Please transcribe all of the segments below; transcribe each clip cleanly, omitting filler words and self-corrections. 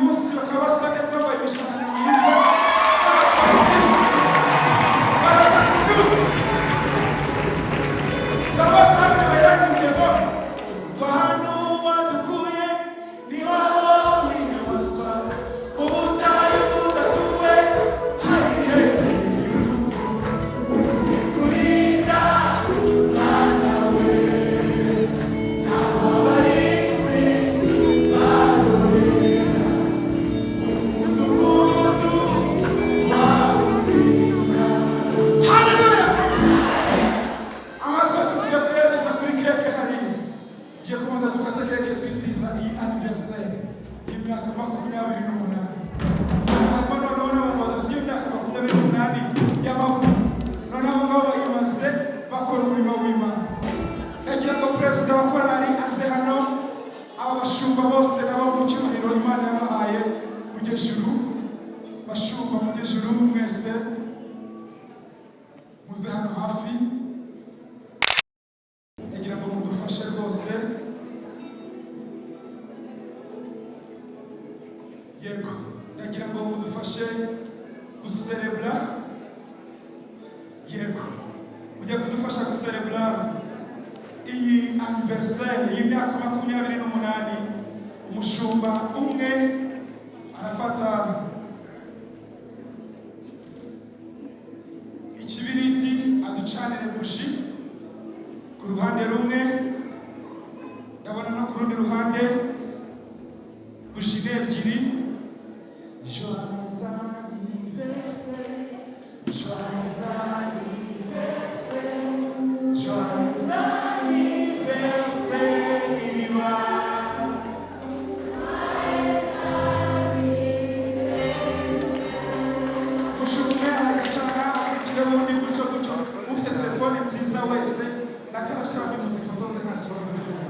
munsi bakaba basa neza bambaye imishanana myiza n'amakositimu baraza kubyuka zabasanze bayaririmbye ngo hano wadukuye niho wabonye inyamaswa mu butayu budatuwe hari ihembe y'urupfu zikurinda mwana we n'ababarinzi barorera umudugudu wawurinda. Haleluya! Amasosi tugiye kwerekeza kuri keke hari tugiye kubanza dukata keke twizihiza iyi anniversaire y'imyaka 28. Hanyuma noneho n'abantu badafite imyaka 28 y'amavuko noneho abangabo bayimaze bakora umurimo w'Imana. Nagira ngo perezida wa korali aze hano, aba bashumba bose nabo mu cyubahiro Imana yabahaye mujye juru, bashumba mujye juru mwese muze hano hafi. Nagira ngo mudufashe rwose. Yego, nagira ngo mudufashe guserebra. Yego, mujye kudufasha guserebra iyi anniversaire y'imyaka 28. Umushumba umwe arafata ikibiriti aducanire buji ku ruhande rumwe, ndabona no ku rundi ruhande buji ebyiri. Joyeux anniversaire, joyeux anniversaire, joyeux anniversaire Irima. Mushumwe aragacana akurikiraho undi gutyo gutyo. Ufite telefone nziza wese nakarasha bamwe muzifotoze nta kibazo birimo.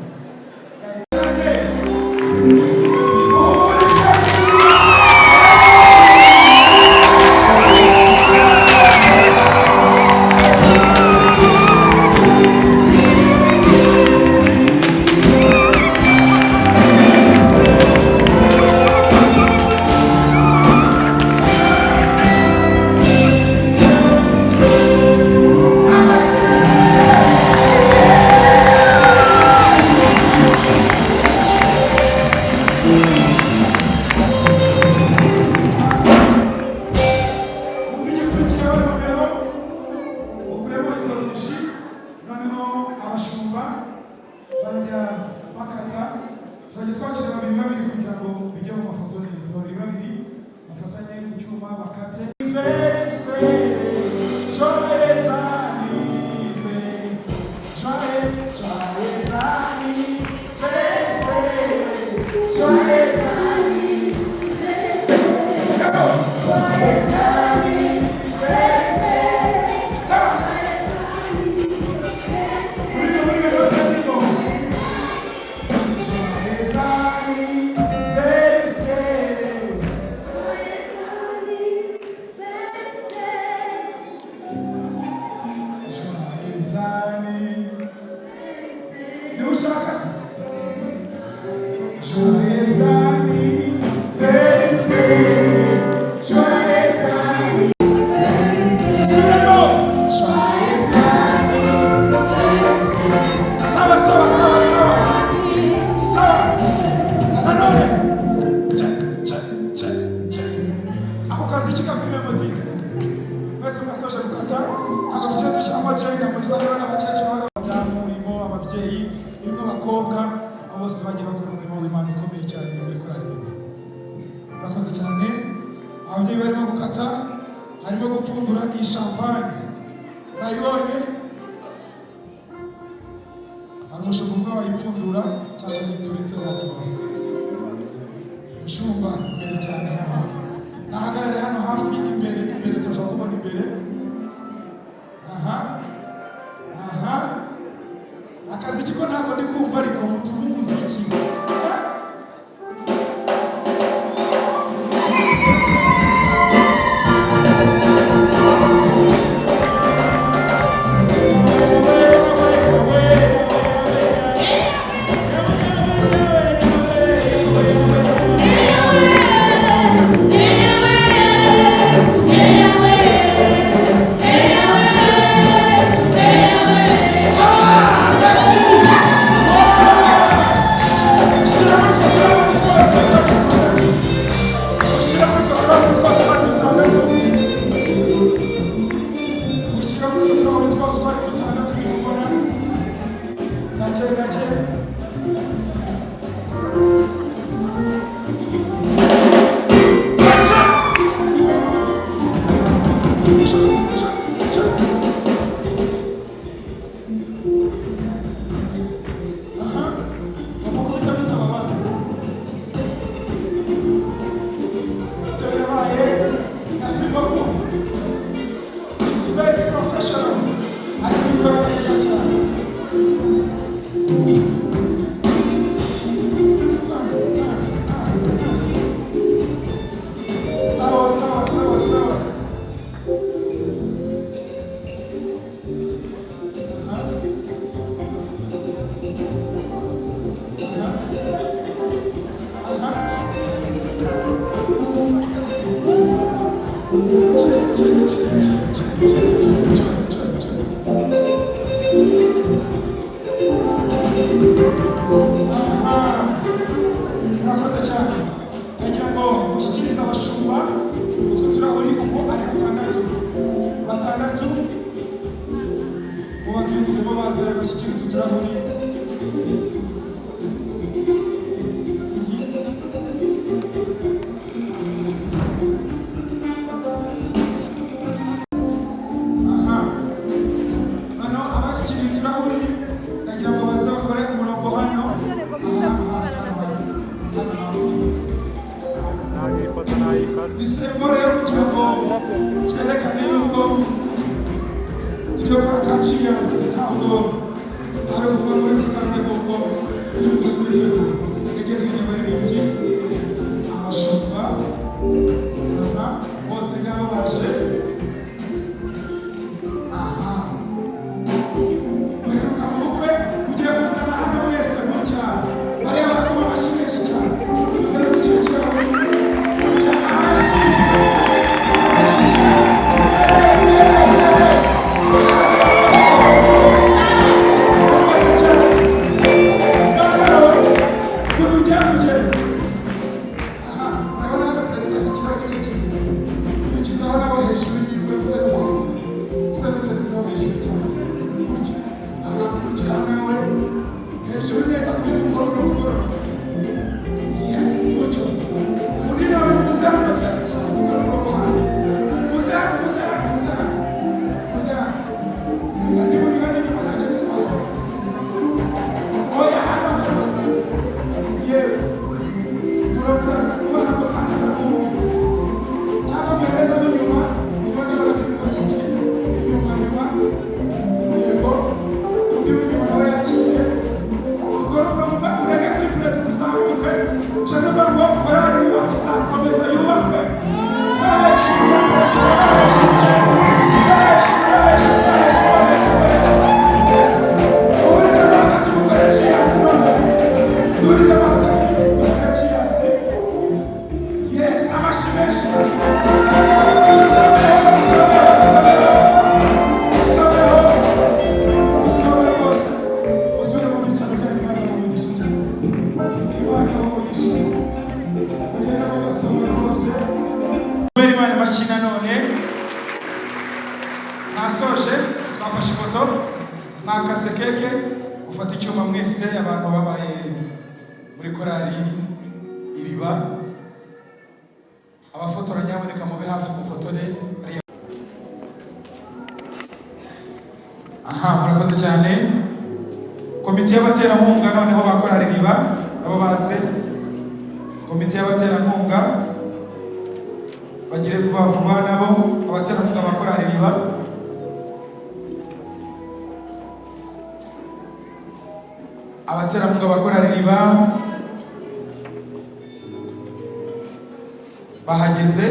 Ababyeyi barimo gukata, harimo gupfundura iyi champagne. Nayibonye hari umushumba umwe wayipfundura cyangwa nituritse nacyo. Umushumba imbere cyane hano hafi, nahagarare hano hafi imbere turashaka kubona imbere. Aha akazi kiko ntabwo ndi kumva ariko mutume umuziki. Yeah. Murakoze cyane. Nagira ngo mushyikirize abashumba utwo turahuri uko ari batandatu mu baduhitiremo baza bashyikira utu turahuri. Hano abashyikiriye uturahuri nagira ngo baze bakore umurongo hano. Ni sembore yo kugira ngo twerekane yuko turi gukora ka cheers, ntabwo ari ukuva muri rusange kuko turi buze kubitegura. Egera hirya abaririmbyi, abashumba, bose ngabo baje. Muheruka mu bukwe mugiye kuzana hano mwese mutya bareba ko babashimisha cyane. Tuzane gushyigikira nasoje twafashe ifoto mwakase keke ufata icyuma mwese abantu babaye muri korali iriba abafotora nyaboneka mube hafi mufotore. Murakoze cyane. Komite y'abaterankunga noneho bakorali iriba nabo baze. Komite y'abaterankunga bagire vuba vuba nabo abaterankunga bakorali iriba. Abaterankunga bakorali iriba bahageze,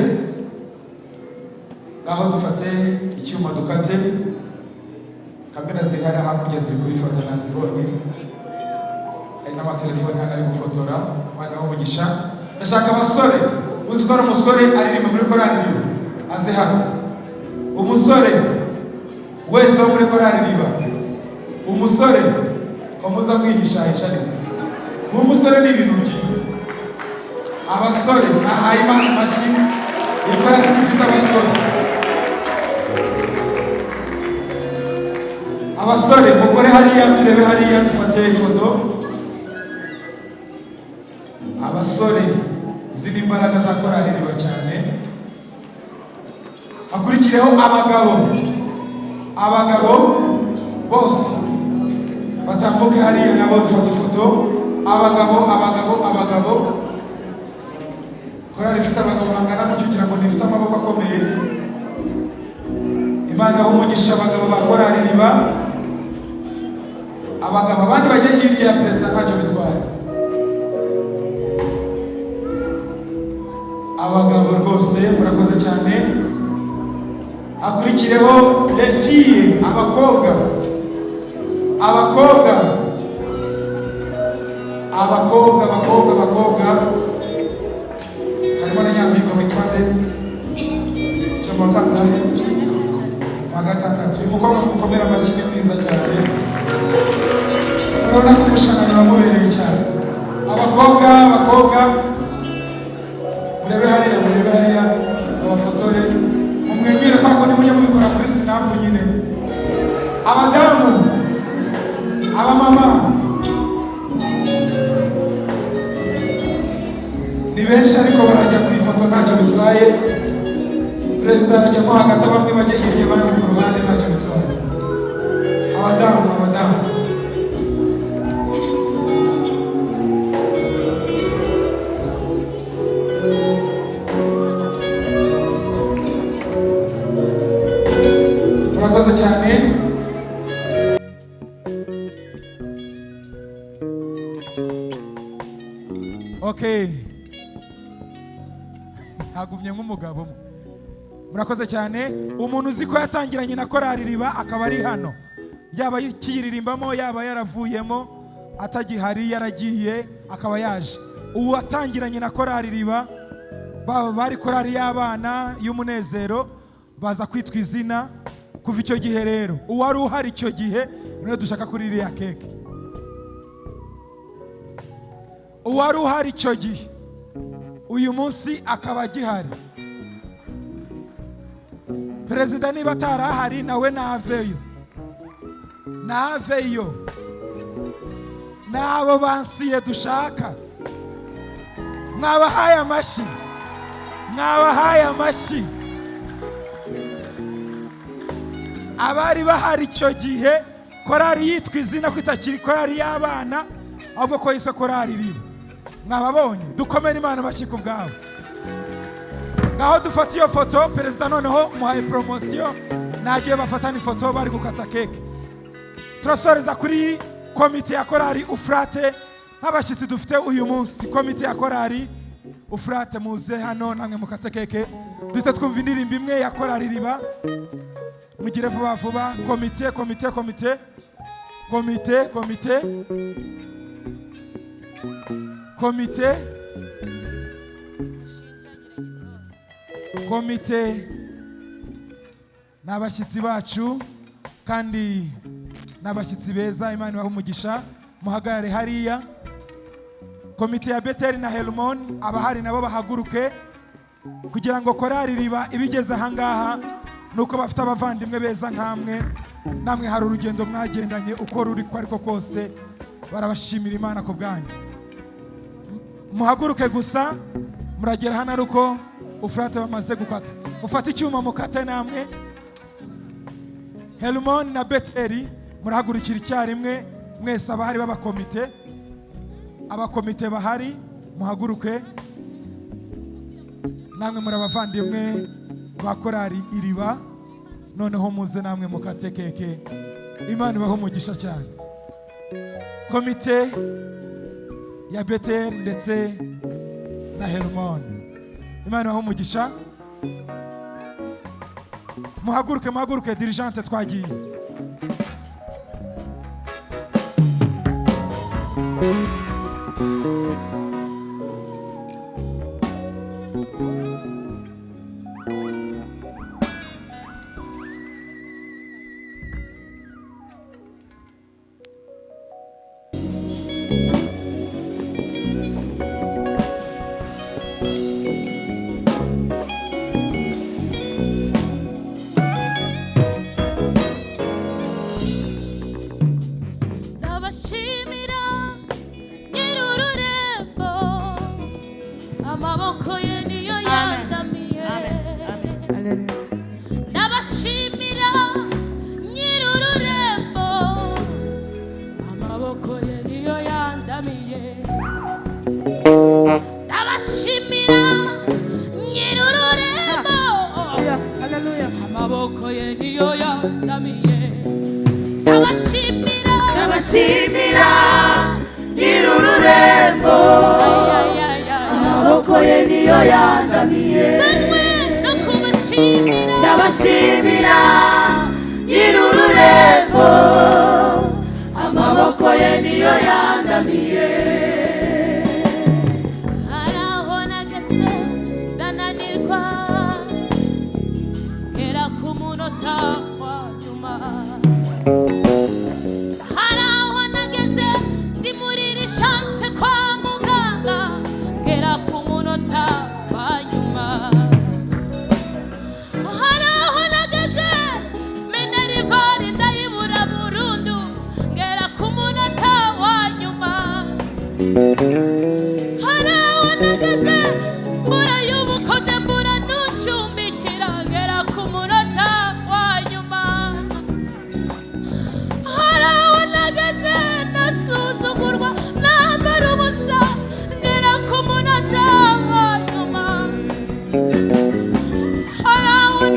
ngaho dufate icyuma dukate. Kamera zihari hakurya ziri kubifata nazibonye, hari n'amatelefoni hano ari gufotora. Mwana w'umugisha, ndashaka abasore uzi ko ari umusore aririmba muri korali iriba aze hano. Umusore wese wo muri korali iriba, umusore ko muza mwihishahisha ariko kuba umusore ni ibintu byiza. Abasore nahaye Imana amashyi ikora dufite abasore. Abasore mukore hariya turebe hariya dufate ifoto. Abasore ziri imbaraga za korali iriba cyane. Hakurikireho abagabo bose batambuke hariya nabo dufate ifoto. Abagabo korali ifite abagabo bangana gutyo kugira ngo nifite amaboko akomeye. Imana aho umugisha abagabo ba korali iriba. Abagabo abandi bajya hirya ya perezida ntacyo bitwaye. Abagabo rwose murakoze cyane. Hakurikireho les filles, abakobwa harimo na nyampinga witwa nde wa kangahe? Wa gatandatu. Uyu mukobwa mukomera amashyi ni mwiza cyane. Urabona ko umushanana wamubereye cyane. Abakobwa murebe hariya abafotore mumwenyure kwa ko nimujya mubikora kuri sinapu nyine. Abadamu, abamama ni benshi ariko barajya ku ifoto ntacyo bitwaye. Perezida arajyamo hagati, bamwe bajya hirya abandi ku ruhande, ntacyo bitwaye. Abadamu murakoze cyane. Okay, hagumye nk'umugabo umwe. Murakoze cyane. Umuntu uzi ko yatangiranye na korali Riba akaba ari hano, yaba kiyiririmbamo yaba yaravuyemo atagihari yaragiye akaba yaje. Ubu watangiranye na korali Riba, bari korali y'abana y'umunezero, baza kwitwa izina kuva icyo gihe. Rero uwari uhari icyo gihe niwe dushaka kuri iriya keke. Uwari uhari icyo gihe uyu munsi akaba agihari. Perezida niba atarahari nawe naveyo. N'abo bansiye dushaka mwabahaye amashyi. Abari bahari icyo gihe korali yitwa izina ko itakiri korali y'abana ahubwo ko yise korali Riba. Mwababonye? Dukomere Imana amashyi ku bwabo. Ngaho dufata iyo foto. Perezida noneho muhaye promosiyo, nagiye bafatana ifoto bari gukata keke. Turasoreza kuri komite ya korali Ufurate. Nk'abashyitsi dufite uyu munsi, komite ya korali Ufurate muze hano namwe mukate keke. Duhita twumva indirimbo imwe ya korali Riba. Mugire vuba. Komite n'abashyitsi bacu kandi n'abashyitsi beza, Imana ibahe umugisha. Muhagarare hariya. Komite ya Beteli na Helmon abahari nabo bahaguruke kugira ngo korali Riba ibigeze ahangaha nuko bafite abavandimwe beza nkamwe. Namwe hari urugendo mwagendanye uko ruri ko ariko kose barabashimira Imana ku bwanyu. Muhaguruke gusa, muragera hano aruko Ufurate bamaze gukata. Mufate icyuma mukate namwe. Helmon na Beteli murahagurukira icyarimwe mwese abahari b'abakomite. Abakomite bahari muhaguruke. Namwe muri abavandimwe ba korali Iriba, noneho muze namwe mukate keke. Imana ibahe umugisha cyane. Komite ya Beteli ndetse na Helmon, Imana ibahe umugisha. Muhaguruke dirigente twagiye. Ndabashimira nyir'ururembo, amaboko ye niyo yandamiye. Ndabashimira nyir'ururembo, amaboko ye niyo yandamiye.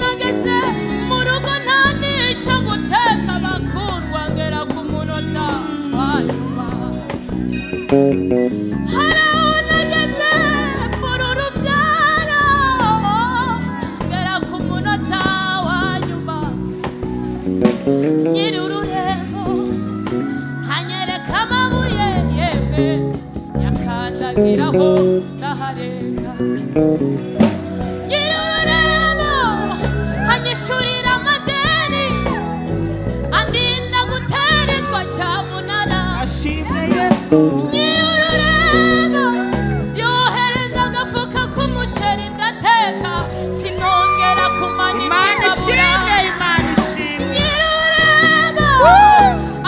nageze mu rugo nta n'icyo guteka bakundwa ngera ku munota wa nyuma nageze muri urubyaro ngera ku munota wa nyuma nyiri ururembo hanyereka amabuye yewe yakandagiraho ndaharenga nyiri ururembo hanyishurira amadeni andinda guterezwa cyamunara ashimwe Yesu nyiri ururembo yohereza agafuka k'umuceri ndateka sinongera kumanika Imana ishimwe Imana ishimwe nyiri ururembo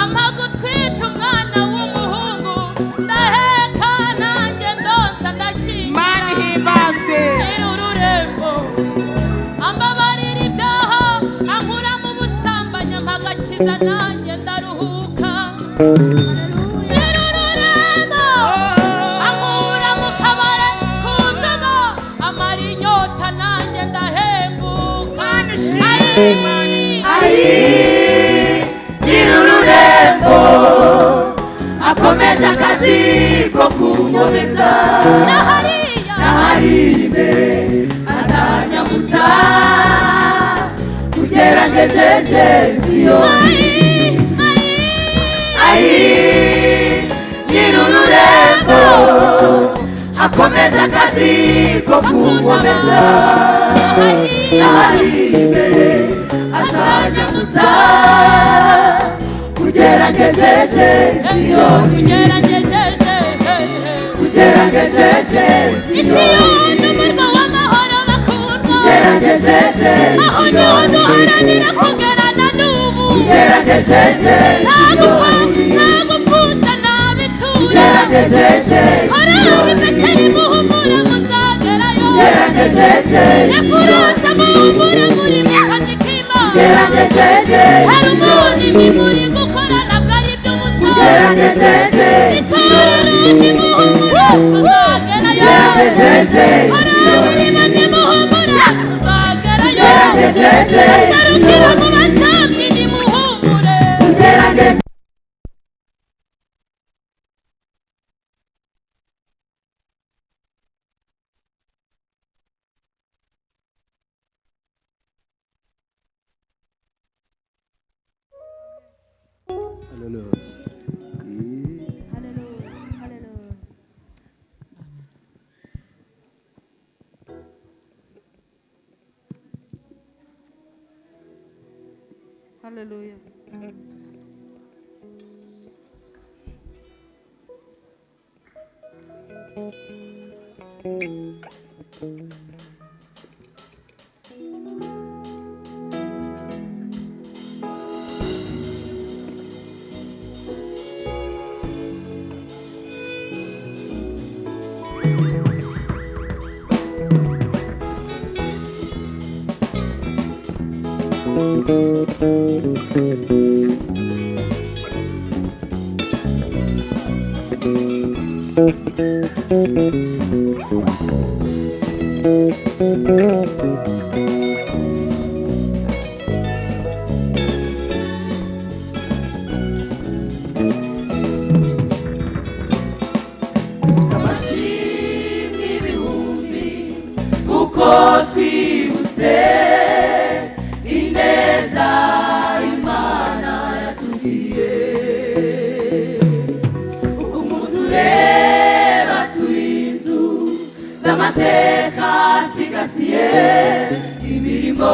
ampa gutwita umwana w'umuhungu ndaheka nanjye ndonsa ndakingira Imana ihimbazwe nyiri ururembo ambabarira ibyaha ankura mu busambanyi ampa agakiza nanjye ndaruhuka nyiri ururembo ankura mu kabare ku nzoga amara inyota nanjye ndahembuka nyiri ururembo akomeje akazi ko kunkomeza nahariya ahari imbere azanyambutsa ugeragejeje Siyoni nyiri ururembo akomeje akazi ko kunkomeza ahari imbere azanyambutsa ugeragejeje Siyoni ugeragejeje Isiyoni umurwa w'amahoro bakundwa ugeragejeje aho niho duharanira kugerana n'ubu ugeragejeje ntagupfusha nabitura ugeragejeje korali beteli muhumura muzagerayo ugeragejeje efurata muhumura muri mu kazi k'Imana ugeragejeje harumoni muri gukorana bwari by'ubusa ugeragejeje itorero ntimuhumura muzagerayo ugeragejeje korali bane muhumura muzagerayo ugeragejeje asarukira mu batambyi nimuhumure ugeragejeje Hallelujah. dufite amashimwe ibihumbi kuko twibutse ineza Imana yatugiriye uko umuntu ureba turi inzu z'amateka asigasiye imirimo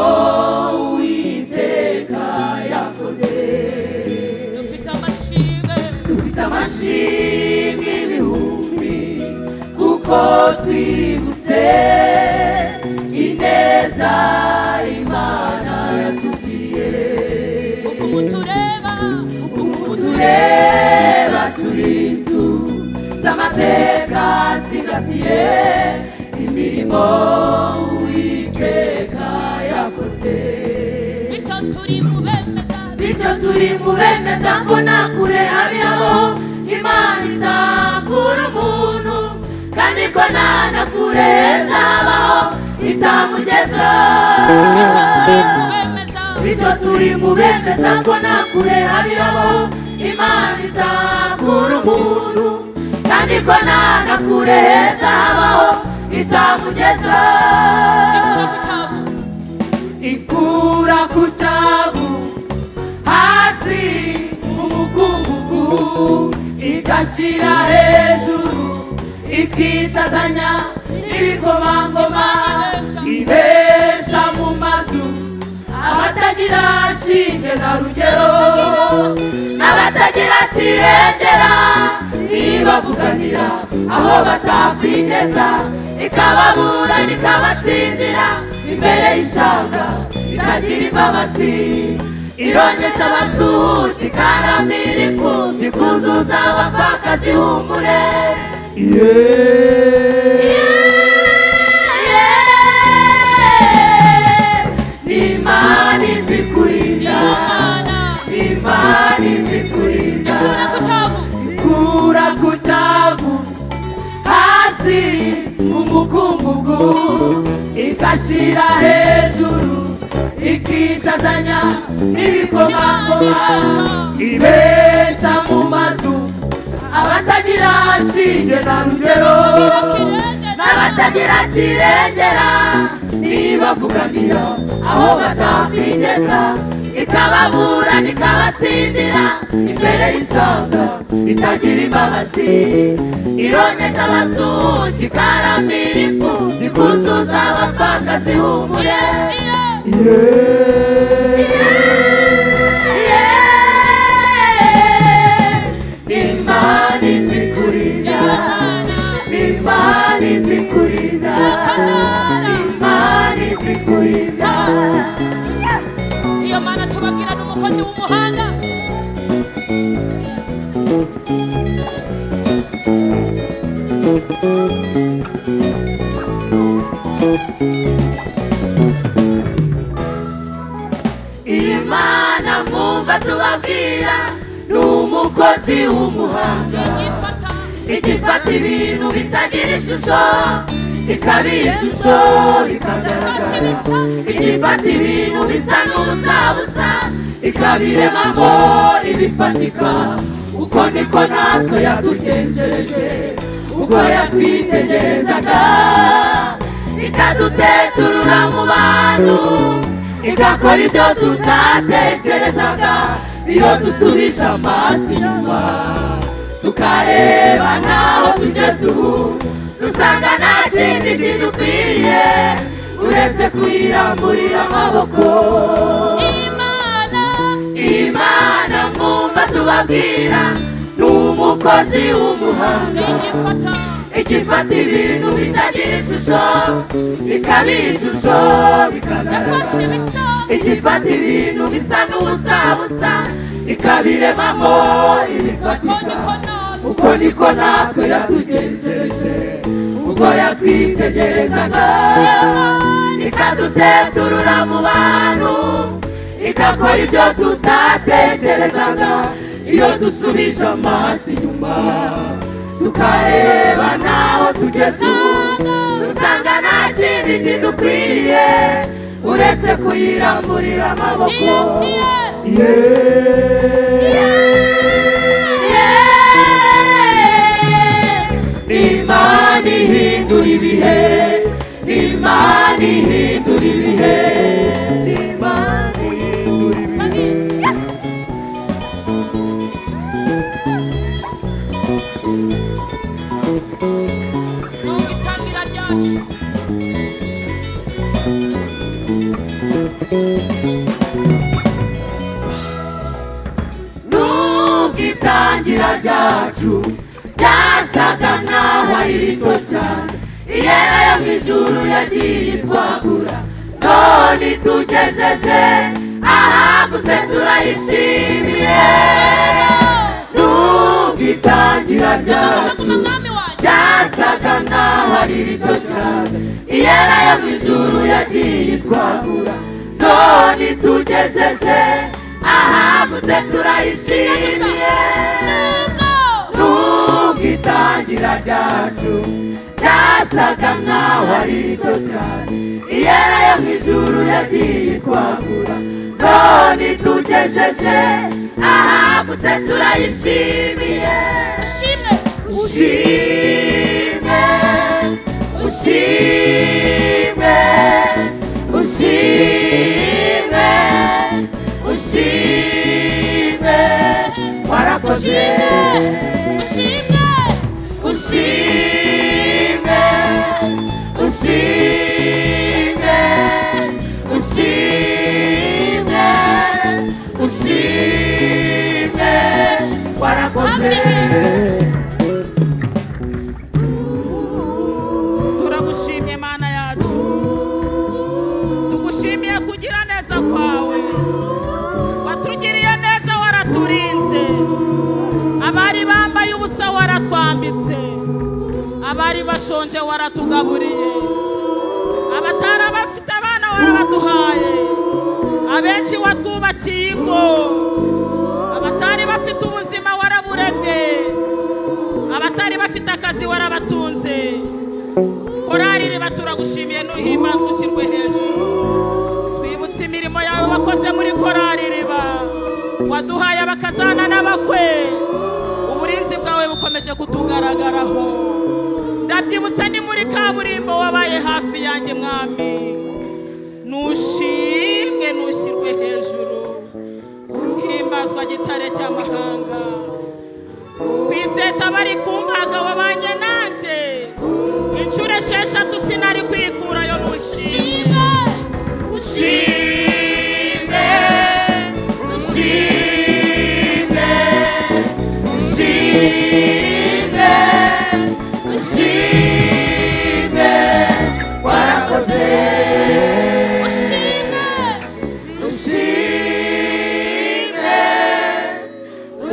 Uwiteka yakoze dufite amashimwe ibihumbi kuko twibutse ineza Imana yatugiriye uko tureba turi inzu z'amateka asigasiye imirimo Uwiteka yakoze bityo turi mu bemeza ko nta kure habiraho Imana itakura umuntu kandi ko nta na kure hazabaho bityo turi mu bemeza ko nta kure habaho Imana itakura umuntu kandi ko nta na kure heza habaho itamugeza. ikura ku cyavu hasi mu mukungugu igashyira hejuru ikicazanya n'ibikomangoma ibesha mu mazu abatagira shinge na rugero n'abatagira kirengera ibavuganira aho batakwigeza ikababura ikabatsindira imbere y'ishyanga itagira imbabazi irongesha abasuhuke ikaramira imfubyi kuzuza abapfakazi humure. Imana izikurinda, Imana izikurinda. ikura ku cyavu hasi mu mukungugu igashyira hejuru ikicazanya n'ibikomangoma ibesha mu mazu abatagira shinge na rugero n'abatagira kirengera nibavuganira aho batakwigeza ikababura ikabatsindira imbere y'ishyanga itagira imbabazi irongesha abasuhuke ikaramira imfubyi kuzuza abapfakazi humure. Imana izikurinda, Imana izikurinda, Imana izikurinda. iyo mana tubabwira n'umukozi w'umuhanda Imana mwumva tubabwira n'umukozi w'umuhanga igifata ibintu bitagira ishusho ikabiha ishusho ikagaragara igifata ibintu bisa n'ubusabusa ikabiremamo ibifatika. Uko niko natwe yatugenjereje ubwo yatwitegerezaga ikaduteturura mu bantu igakora ibyo tutatekerezaga. Iyo dusubije amaso inyuma tukareba naho tugeze ubu dusanga nta kindi kidukwiriye uretse kuyiramburira amaboko. Imana mwumva tubabwira n'umukozi w'umuhanga igifata ibintu bitagira ishusho ikabiha ishusho bikagaragara igifata ibintu bisa n'ubusabusa ikabiremamo ibifatika. Uko niko natwe yatugenjereje ubwo yatwitegerezaga ikaduteturura mu bantu igakora ibyo tutatekerezaga. Iyo dusubije amaso inyuma tukareba naho tugeze ubu dusanga nta kindi kidukwiriye uretse kuyiramburira amaboko. Imana ihindura ibihe, Imana ihindura ibihe, Imana ihindura ibihe. nubwo itangira ryacu nubwo itangira ryacu ryasaga naho ari rito cyane iyera yo mu ijuru yagiye itwagura none itugejeje ahagutse turayishimiye. Nubwo itangira ryacu ryasaga naho ari rito cyane iyera yo mu ijuru yagiye itwagura none itugejeje ahagutse turayishimiye. Nubwo itangira ryacu ryasaga naho ari rito cyane iyera yo mu ijuru yagiye twagura none tugejeje ahagutse turayishimiye ushimwe ushimwe ushimwe ushimwe ushimwe warakoze ushimwe ushimwe ushimwe ushimwe ushimwe warakoze turagushimye mana yacu tugushimiye kugira neza kwawe watugiriye neza waraturinze abari bambaye ubusa waratwambitse abari bashonje waratugaburiye abatari bafite abana warabaduhaye abenshi watwubakiye ingo abatari bafite ubuzima waraburemye abatari bafite akazi warabatunze korari riba turagushimiye nuhimbazwe ushyirwe hejuru twibutse imirimo yawe wakoze muri korari riba waduhaye abakazana n'abakwe uburinzi bwawe bukomeje kutugaragaraho ndabyibutsa ni muri kaburimbo wabaye hafi yanjye mwami nushimwe nushyirwe hejuru himbazwa gitare cy'amahanga kwiseta bari kumpaga wabanye nanjye inshuro 6 sinari kwikurayo nushimwe ushimwe ushimwe ushimwe ushimwe warakoze ushimwe ushimwe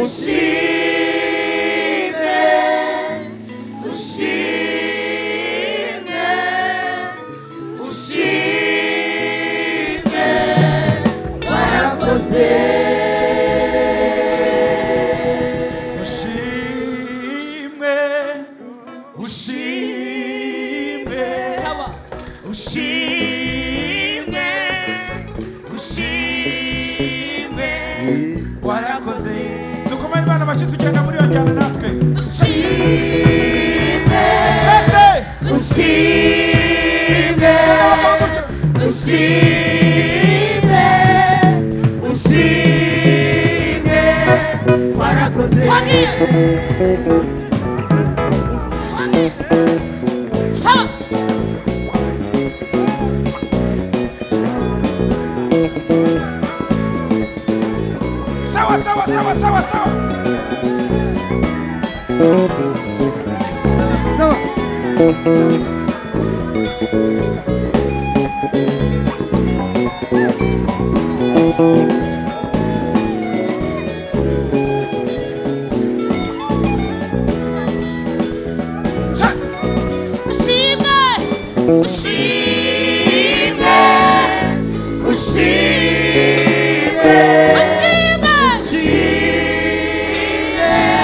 ushimwe ushimwe ushimwe warakoze ushimwe ushimwe sawa ushimwe ushimwe warakoze dukomere Imana amashyi tugenda muri iyo njyana natwe ushimwe twese ushimwe ushimwe ushimwe warakoze twagiye sawa sawa sawa sawa sawa sawa ushimwe ushimwe ushimwe ushimwe ushimwe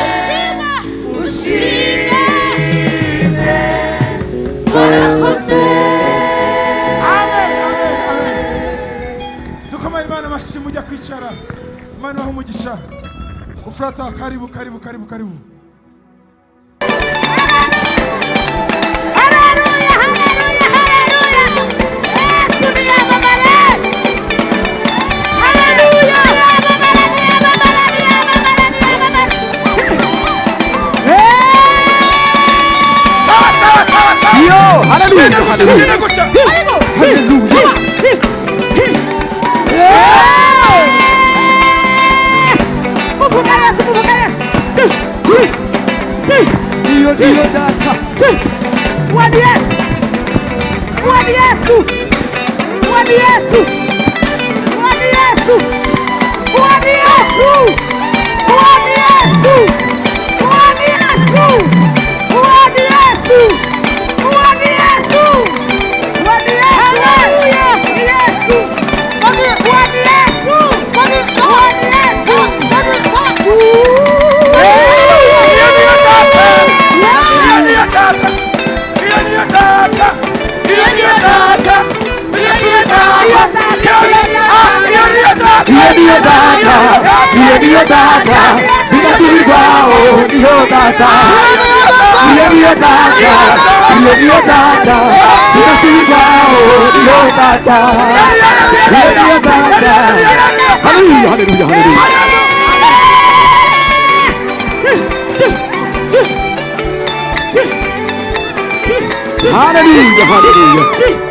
ushimwe ushimwe warakoze amen amen amen dukomere Imana amashyi mujya kwicara Imana ibahe umugisha ufurata karibu karibu karibu karibu Haleluya, haleluya, haleluya. Yesu niyamamare. Haleluya. Niyamamare, niyamamare, niyamamare, niyamamare. sawa sawa sawa sawa yo haleluya haleluya gutya haleluya Muvuga Yesu, muvuga Yesu. iyo data Mwani Yesu. Mwani Yesu. Mwani Yesu. Mwani Yesu. Mwani Yesu. Mwani Yesu. Mwani Yesu. Mwani Yesu. Mwani Yesu. Mwani Yesu. iyo niyo data, iyo niyo data, bidasubirwaho niyo data, iyo niyo data, iyo niyo data, bidasubirwaho niyo data, iyo niyo data. Haleluya, haleluya, haleluya. Hallelujah, hallelujah.